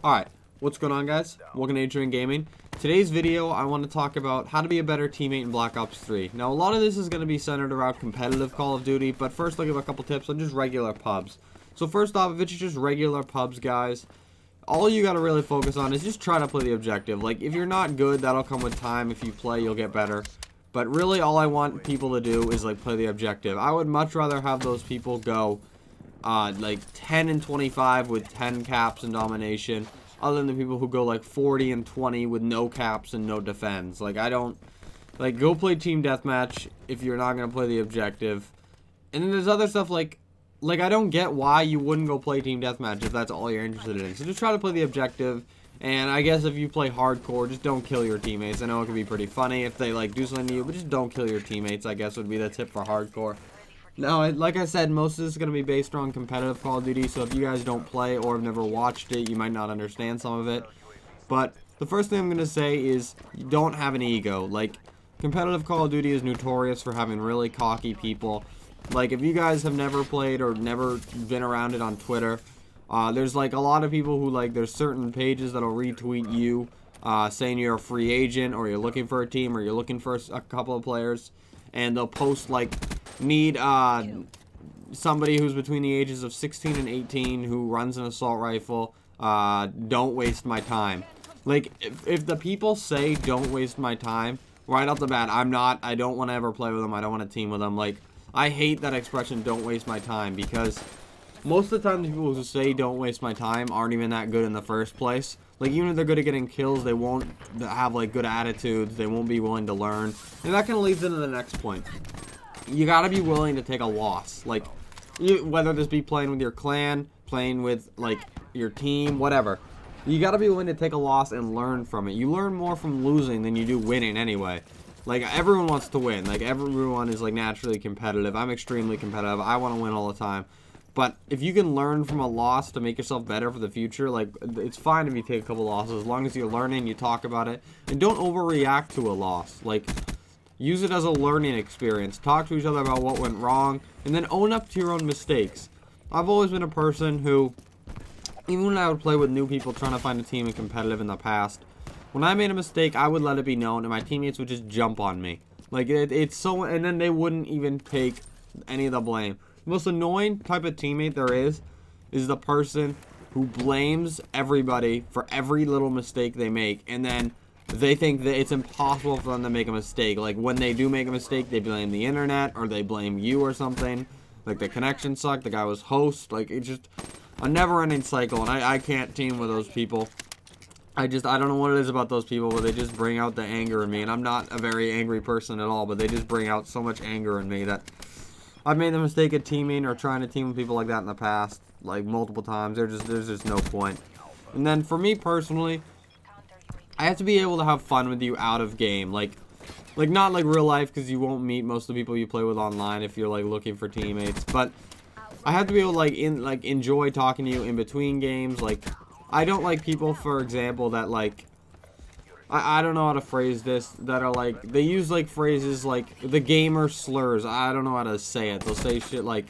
Alright, what's going on, guys? Welcome to Adrian Gaming. Today's video, I want to talk about how to be a better teammate in Black Ops 3. Now, a lot of this is going to be centered around competitive Call of Duty, but first I'll give a couple tips on just regular pubs. So first off, if it's just regular pubs, guys, all you got to really focus on is just try to play the objective. Like, if you're not good, that'll come with time. If you play, you'll get better. But really, all I want people to do is, like, play the objective. I would much rather have those people go like 10 and 25 with 10 caps and domination, other than the people who go like 40 and 20 with no caps and no defense. Like, I don't, like, go play team deathmatch if you're not gonna play the objective. And then there's other stuff like I don't get why you wouldn't go play team deathmatch if that's all you're interested in. So just try to play the objective. And I guess if you play hardcore, just don't kill your teammates. I know it can be pretty funny if they like do something to you, but just don't kill your teammates, I guess would be the tip for hardcore. Now, like I said, most of this is going to be based on competitive Call of Duty, so if you guys don't play or have never watched it, you might not understand some of it. But the first thing I'm going to say is you don't have an ego. Like, competitive Call of Duty is notorious for having really cocky people. Like, if you guys have never played or never been around it on Twitter, there's like a lot of people who, like, there's certain pages that'll retweet you saying you're a free agent or you're looking for a team or you're looking for a couple of players, and they'll post like, need somebody who's between the ages of 16 and 18 who runs an assault rifle. Don't waste my time. Like, if the people say don't waste my time right off the bat, I don't want to ever play with them. I don't want to team with them. Like, I hate that expression, don't waste my time, because most of the time the people who say don't waste my time aren't even that good in the first place. Like, even if they're good at getting kills, they won't have like good attitudes, they won't be willing to learn. And that kind of leads into the next point. You gotta be willing to take a loss. Like, whether this be playing with your clan, playing with like your team, whatever, you gotta be willing to take a loss and learn from it. You learn more from losing than you do winning anyway. Like, everyone wants to win. Like, everyone is like naturally competitive. I'm extremely competitive. I want to win all the time. But if you can learn from a loss to make yourself better for the future, like, it's fine if you take a couple losses, as long as you're learning, you talk about it, and don't overreact to a loss. Like, use it as a learning experience. Talk to each other about what went wrong, and then own up to your own mistakes. I've always been a person who, even when I would play with new people trying to find a team and competitive in the past, when I made a mistake, I would let it be known, and my teammates would just jump on me. Like, it's so, and then they wouldn't even take any of the blame. The most annoying type of teammate there is the person who blames everybody for every little mistake they make, and then they think that it's impossible for them to make a mistake. Like, when they do make a mistake, they blame the internet, or they blame you or something. Like, the connection sucked, the guy was host. Like, it's just a never-ending cycle, and I can't team with those people. I don't know what it is about those people, but they just bring out the anger in me, and I'm not a very angry person at all, but they just bring out so much anger in me that I've made the mistake of teaming or trying to team with people like that in the past, like, multiple times. There's just no point. And then, for me personally, I have to be able to have fun with you out of game, like not like real life, because you won't meet most of the people you play with online if you're like looking for teammates. But I have to be able to enjoy talking to you in between games. Like, I don't like people, for example, that like I don't know how to phrase this, that are like, they use like phrases like the gamer slurs. I don't know how to say it. They'll say shit like,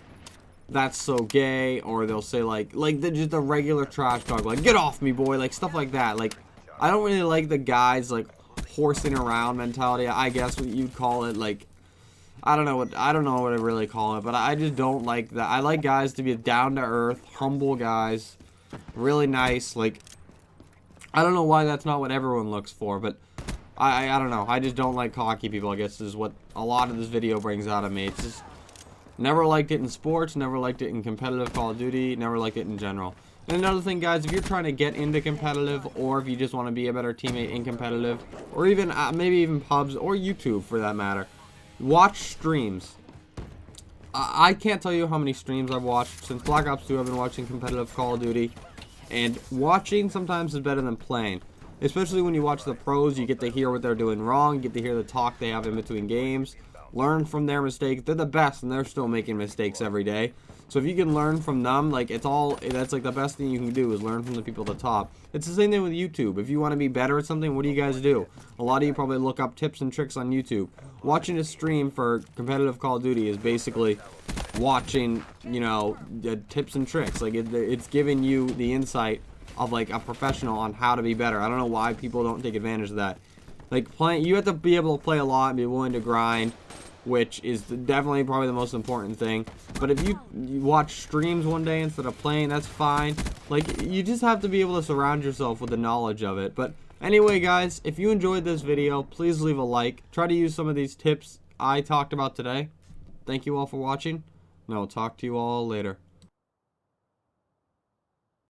that's so gay, or they'll say like just the regular trash talk, like, get off me, boy, like stuff like that. Like, I don't really like the guys, like, horsing around mentality, I guess what you'd call it. Like, I don't know what I really call it, but I just don't like that. I like guys to be down to earth, humble guys, really nice. Like, I don't know why that's not what everyone looks for, but I don't know. I just don't like cocky people, I guess, is what a lot of this video brings out of me. It's just, never liked it in sports, never liked it in competitive Call of Duty, never liked it in general. And another thing, guys, if you're trying to get into competitive, or if you just want to be a better teammate in competitive, or even maybe even pubs or YouTube for that matter, watch streams. I can't tell you how many streams I've watched since Black Ops 2. I've been watching competitive Call of Duty, and watching sometimes is better than playing. Especially when you watch the pros, you get to hear what they're doing wrong, you get to hear the talk they have in between games, learn from their mistakes. They're the best, and they're still making mistakes every day. So if you can learn from them, like, that's like the best thing you can do, is learn from the people at the top. It's the same thing with YouTube. If you want to be better at something, what do you guys do? A lot of you probably look up tips and tricks on YouTube. Watching a stream for competitive Call of Duty is basically watching, you know, tips and tricks. Like, it's giving you the insight of like a professional on how to be better. I don't know why people don't take advantage of that. Like playing, you have to be able to play a lot and be willing to grind, which is definitely probably the most important thing. But if you watch streams one day instead of playing, that's fine. Like, you just have to be able to surround yourself with the knowledge of it. But anyway, guys, if you enjoyed this video, please leave a like. Try to use some of these tips I talked about today. Thank you all for watching, and I'll talk to you all later.